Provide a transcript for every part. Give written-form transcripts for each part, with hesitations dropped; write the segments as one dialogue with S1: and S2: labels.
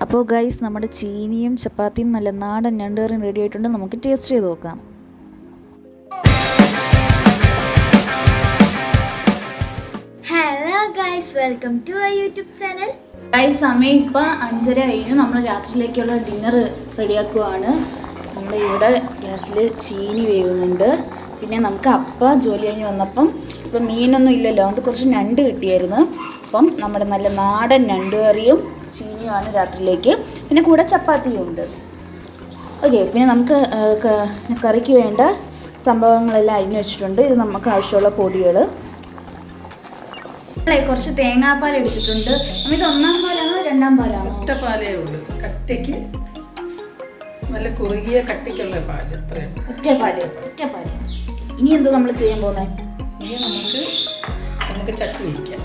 S1: അപ്പോൾ ഗൈസ്, നമ്മുടെ ചീനിയും ചപ്പാത്തിയും നല്ല നാടൻ ഞണ്ടുകറിയും റെഡി ആയിട്ടുണ്ട്. നമുക്ക് ടേസ്റ്റ് ചെയ്ത് നോക്കാം.
S2: Hello guys, welcome to our YouTube channel.
S1: Guys, സമയം ഇപ്പം 5:30 കഴിഞ്ഞു. നമ്മൾ രാത്രിയിലേക്കുള്ള ഡിന്നർ റെഡിയാക്കുവാണ്. നമ്മുടെ ഇവിടെ ഗ്യാസിൽ ചീനി വേവുന്നുണ്ട്. പിന്നെ നമുക്ക് ജോലി കഴിഞ്ഞ് വന്നപ്പം ഇപ്പം മീനൊന്നും ഇല്ലല്ലോ, അതുകൊണ്ട് കുറച്ച് ഞണ്ട് കിട്ടിയായിരുന്നു. അപ്പം നമ്മുടെ നല്ല നാടൻ ഞണ്ട് കറിയും ചീനിയുമാണ് രാത്രിയിലേക്ക്. പിന്നെ കൂടെ ചപ്പാത്തിയും ഉണ്ട്. ഓക്കെ, പിന്നെ നമുക്ക് കറിക്ക് വേണ്ട സംഭവങ്ങളെല്ലാം അരിഞ്ഞു വെച്ചിട്ടുണ്ട്. ഇത് നമുക്ക് ആവശ്യമുള്ള പൊടികൾ. കുറച്ച് തേങ്ങാപ്പാൽ എടുത്തിട്ടുണ്ട്. ഇത് 1-ാം പാലാണോ 2-ാം പാലാണോ?
S3: ഒറ്റ പാലേ ഉള്ളൂ. കട്ടിക്ക് നല്ല കുറുകിയ കട്ടിക്കുള്ള പാല്. അത്രയും
S1: ഒറ്റ പാല്. ഇനി എന്തോ നമ്മൾ ചെയ്യാൻ പോകുന്നത്?
S3: ഇനി നമുക്ക് ചട്ടി വയ്ക്കാം.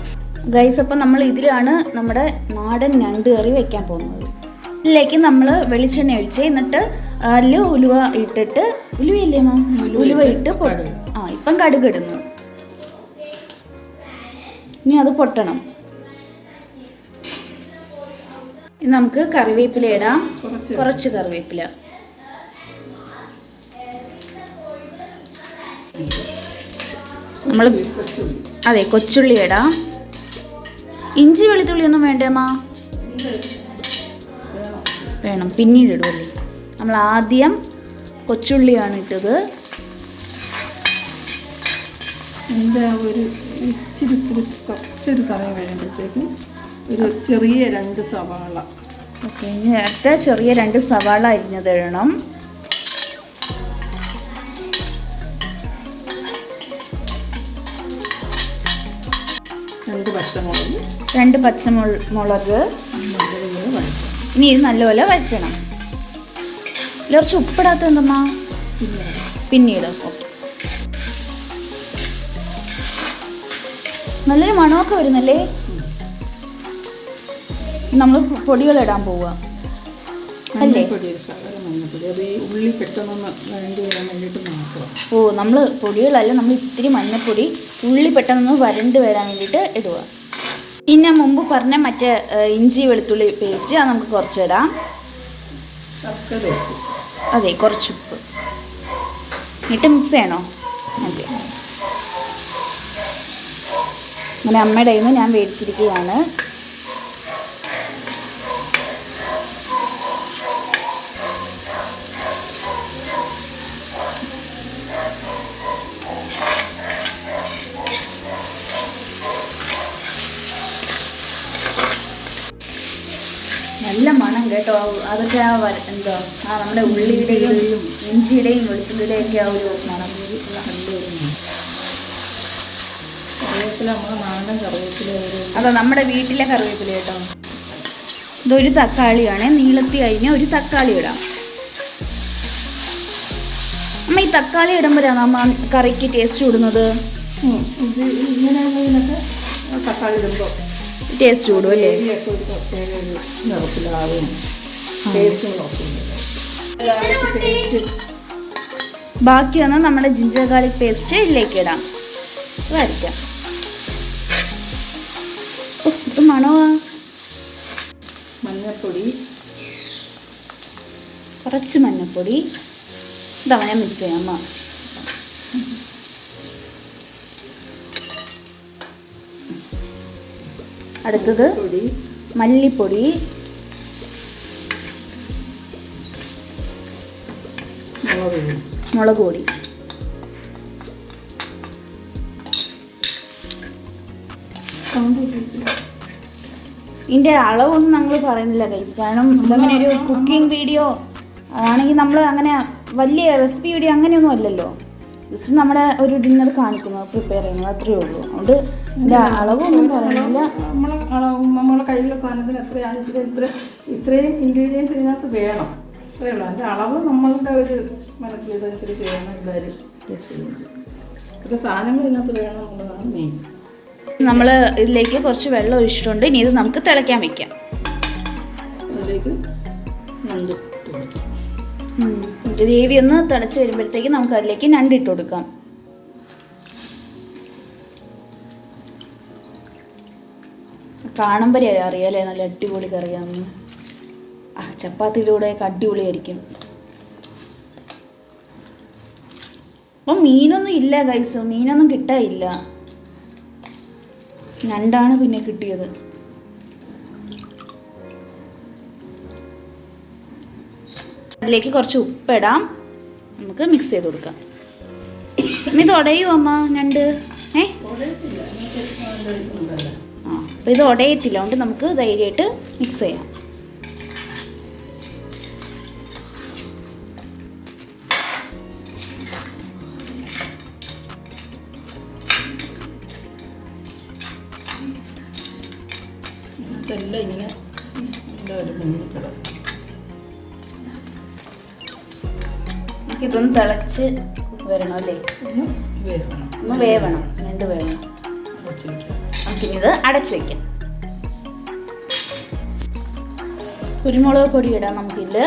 S1: ഗൈസ്, അപ്പം നമ്മൾ ഇതിലാണ് നമ്മുടെ നാടൻ ഞണ്ട് കറി വെക്കാൻ പോകുന്നത്. ഇതിലേക്ക് നമ്മൾ വെളിച്ചെണ്ണ ഒഴിച്ച്, എന്നിട്ട് അതിൽ ഉലുവ ഇട്ടിട്ട്, ഉലുവയില്ലേ മാം? ഉലുവ ഇട്ട് ഇപ്പം കടുക് ഇടുന്നു. ഇനി അത് പൊട്ടണം. ഇനി നമുക്ക് കറിവേപ്പില ഇടാം. കുറച്ച് കറിവേപ്പില. നമ്മൾ കൊച്ചുള്ളി ഇടാം. ഇഞ്ചി വെളുത്തുള്ളി ഒന്നും വേണ്ടേമ്മാ? വേണം, പിന്നീട് ഇടുമല്ലേ. നമ്മൾ ആദ്യം കൊച്ചുള്ളിയാണ് ഇട്ടത്.
S3: എന്താ കുറച്ചൊരു സമയം കഴിയുമ്പോഴത്തേക്കും ഒരു ചെറിയ 2 സവാള.
S1: ഓക്കെ, ഇനി നേരത്തെ ചെറിയ 2 സവാള അരിഞ്ഞത് ഇടണം. രണ്ട് പച്ചമുളക്. ഇനി ഇത് നല്ലപോലെ വഴറ്റണം. കുറച്ച് ഉപ്പിടാത്ത എന്തമ്മാ? പിന്നീട്. ഓക്കെ, നല്ലൊരു മണമൊക്കെ വരുന്നല്ലേ. നമ്മൾ പൊടികൾ ഇടാൻ പോവുക അല്ലേ?
S3: ഉള്ളി പെട്ടെന്ന് വഴണ്ടി വരാൻ വേണ്ടിയിട്ട് മാത്രം.
S1: നമ്മൾ പൊടികളല്ല, നമ്മൾ ഇത്തിരി മഞ്ഞൾപ്പൊടി ഉള്ളി പെട്ടെന്ന് വരണ്ട് വരാൻ വേണ്ടിയിട്ട് ഇടുക. ഇനി ഞാൻ മുമ്പ് പറഞ്ഞ മറ്റേ ഇഞ്ചി വെളുത്തുള്ളി പേസ്റ്റ്, അത് നമുക്ക് കുറച്ചിടാം. അതെ, കുറച്ച് ഉപ്പ് എന്നിട്ട് മിക്സ് ചെയ്യണോ? അങ്ങനെ അമ്മയുടെ കയ്യിൽ നിന്ന് ഞാൻ മേടിച്ചിരിക്കുകയാണ്. നല്ല മണം കേട്ടോ. അതൊക്കെ നമ്മുടെ ഉള്ളിയുടെയും ഇഞ്ചിയുടെയും വെളുത്തുള്ളിയുടെയും ഒക്കെ ആ ഒരു മണം. അതാ നമ്മുടെ വീട്ടിലെ കറിവേപ്പില കേട്ടോ. ഇതൊരു തക്കാളിയാണ്. നീളത്തി കഴിഞ്ഞ ഒരു തക്കാളി ഇടാം. അമ്മ, ഈ തക്കാളി ഇടുമ്പോഴാണ് അമ്മ കറിക്ക് ടേസ്റ്റ് കൂടുന്നത്?
S3: തക്കാളി ഇടുമ്പോൾ
S1: ടേസ്റ്റ് കൂടും അല്ലേ? ബാക്കി വന്ന് നമ്മുടെ ജിഞ്ചർ ഗാർലിക് പേസ്റ്റ് ഇതിലേക്ക് ഇടാം. വരയ്ക്കാം. ഇത് മണമാ.
S3: മഞ്ഞൾപ്പൊടി,
S1: കുറച്ച് മഞ്ഞൾപ്പൊടി. ഇതങ്ങനെ മിക്സ് ചെയ്യാം അമ്മ. അടുത്തത് മല്ലിപ്പൊടി, മുളക് പൊടി. ഇതിൻ്റെ അളവൊന്നും ഞങ്ങൾ പറയുന്നില്ല ഗൈസ്, കാരണം ഇതങ്ങനെ ഒരു കുക്കിംഗ് വീഡിയോ ആണെങ്കിൽ നമ്മൾ അങ്ങനെ വലിയ റെസിപ്പി വീഡിയോ അങ്ങനെയൊന്നും അല്ലല്ലോ. ജസ്റ്റ് നമ്മുടെ ഒരു ഡിന്നർ കാണിക്കുന്നത്, പ്രിപ്പയർ ചെയ്യുന്നത്, അത്രയേ ഉള്ളൂ. അതുകൊണ്ട് ഇതിൻ്റെ അളവൊന്നും പറയുന്നില്ല.
S3: നമ്മളെ കയ്യിലുള്ള സാധനത്തിന് എത്രയാണ് ഇത്രയും ഇൻഗ്രീഡിയൻസ് ഇതിനകത്ത് വേണം, അത്രയേ ഉള്ളൂ. അതിൻ്റെ അളവ് നമ്മളുടെ ഒരു മനസ്സിലിതനുസരിച്ച് വേണം. എല്ലാവരും ഇത്ര സാധനങ്ങൾ ഇതിനകത്ത് വേണം എന്നുള്ളതാണ് മെയിൻ.
S1: നമ്മൾ ഇതിലേക്ക് കുറച്ച് വെള്ളം ഒഴിച്ചിട്ടുണ്ട്. ഇനി ഇത് നമുക്ക് തിളയ്ക്കാൻ വെക്കാം.
S3: അതിലേക്ക്
S1: ഗ്രേവി ഒന്ന് തിളച്ച് വരുമ്പോഴത്തേക്ക് നമുക്ക് അതിലേക്ക് ഞണ്ടിട്ട് കൊടുക്കാം. കാണുമ്പോഴേ അറിയാലേ നല്ല അടിപൊളി കറിയാണെന്ന്. ചപ്പാത്തിയുടെ കൂടെയൊക്കെ അടിപൊളിയായിരിക്കും. അപ്പം മീനൊന്നും ഇല്ല ഗൈസ്, മീനൊന്നും കിട്ടാനില്ല. ഞണ്ടാണ് പിന്നെ കിട്ടിയത്. അതിലേക്ക് കുറച്ച് ഉപ്പിടാം, നമുക്ക് മിക്സ് ചെയ്ത് കൊടുക്കാം. ഇത് ഉടയോ അമ്മ ഞണ്ട്? അപ്പം ഇത് ഉടയത്തില്ല, അതുകൊണ്ട് നമുക്ക് ധൈര്യമായിട്ട് മിക്സ് ചെയ്യാം.
S3: എല്ലാം ഇങ്ങനെ
S1: ഇതൊന്ന് തിളച്ച് വരണം അല്ലേ? ഒന്ന് വേവണം, ഞണ്ട് വേവണം. നമുക്കിത് അടച്ചു വയ്ക്കാം. കുരുമുളക് പൊടി ഇടാം നമുക്കില്ല.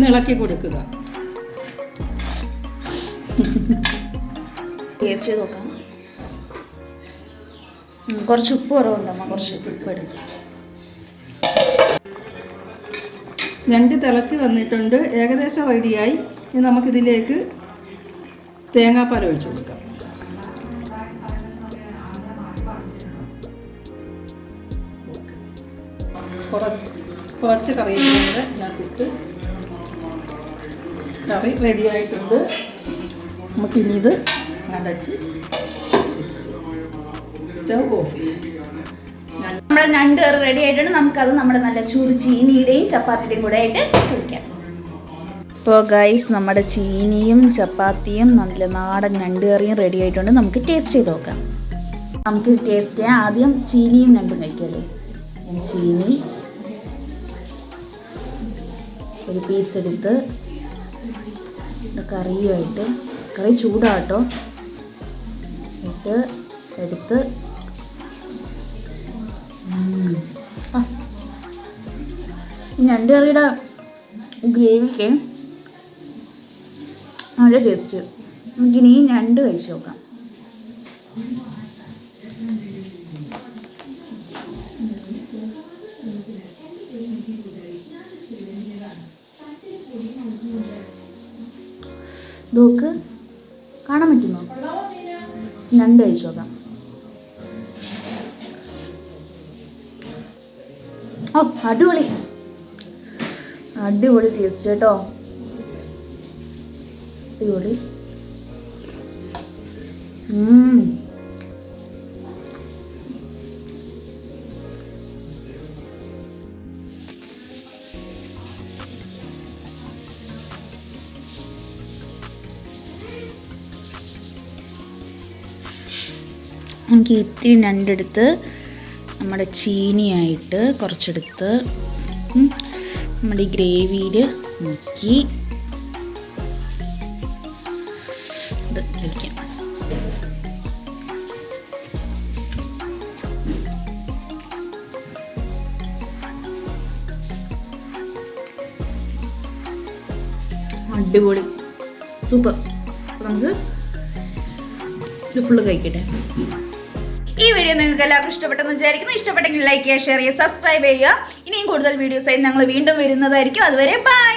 S3: ഇളക്കി കൊടുക്കുക.
S1: ടേസ്റ്റ് ചെയ്ത് നോക്കാം. കുറച്ച് ഉപ്പ് കുറവുണ്ടമ്മ, കുറച്ച് ഉപ്പ് ഇടും.
S3: ഞണ്ട് തിളച്ച് വന്നിട്ടുണ്ട്, ഏകദേശം റെഡിയായി. ഇനി നമുക്കിതിലേക്ക് തേങ്ങാപ്പാൽ ഒഴിച്ചു കൊടുക്കാം. കുറച്ച് കറിവേപ്പില ഇതിനകത്തിട്ട് കറി റെഡിയായിട്ടുണ്ട്. നമുക്കിനി ഇത് അടച്ച് സ്റ്റവ് ഓഫ് ചെയ്യാം.
S1: നമ്മുടെ ഞണ്ട് കറി റെഡി ആയിട്ടുണ്ട്. നമുക്കത് നമ്മുടെ നല്ല ചൂട് ചീനിയുടെയും ചപ്പാത്തിയുടെയും കൂടെ ആയിട്ട് കഴിക്കാം. ഇപ്പോൾ ഗൈസ് നമ്മുടെ ചീനിയും ചപ്പാത്തിയും നല്ല നാടൻ ഞണ്ട് കറിയും റെഡി ആയിട്ടുണ്ട്. നമുക്ക് ടേസ്റ്റ് ചെയ്ത് നോക്കാം. നമുക്ക് ടേസ്റ്റ് ചെയ്യാം. ആദ്യം ചീനിയും ഞണ്ടും കഴിക്കാമല്ലേ? ചീനി ഒരു പീസ് എടുത്ത് കറിയുമായിട്ട്, കറി ചൂടാട്ടോ, എടുത്ത് ഞണ്ട് കറിയുടെ ഗ്രേവിക്ക് നല്ല ടേസ്റ്റ്. നമുക്കിനി ഞണ്ട് കഴിച്ച് നോക്കാം. നോക്ക്, കാണാൻ പറ്റുമോ? ഞണ്ട് കഴിച്ച് നോക്കാം. ഓ അടിപൊളി, അടിപൊളി ടേസ്റ്റ് കേട്ടോ, അടിപൊളി. എനിക്ക് ഇത്തിരി ഞണ്ടെടുത്ത് നമ്മുടെ ചീനിയായിട്ട് കുറച്ചെടുത്ത് നമ്മുടെ ഈ ഗ്രേവിയിൽ മുക്കി ഇത് കഴിക്കാം. അടിപൊളി, സൂപ്പർ. നമുക്ക് ഇത് ഫുള്ള് കഴിക്കട്ടെ. ഈ വീഡിയോ നിങ്ങൾക്ക് എല്ലാവർക്കും ഇഷ്ടപ്പെട്ടെന്ന് വിചാരിക്കുന്നു. ഇഷ്ടപ്പെട്ടെങ്കിൽ ലൈക്ക് ചെയ്യുക, ഷെയർ ചെയ്യുക, സബ്സ്ക്രൈബ് ചെയ്യുക. ഇനിയും കൂടുതൽ വീഡിയോസായി ഞങ്ങൾ വീണ്ടും വരുന്നതായിരിക്കും. അതുവരെ ബൈ.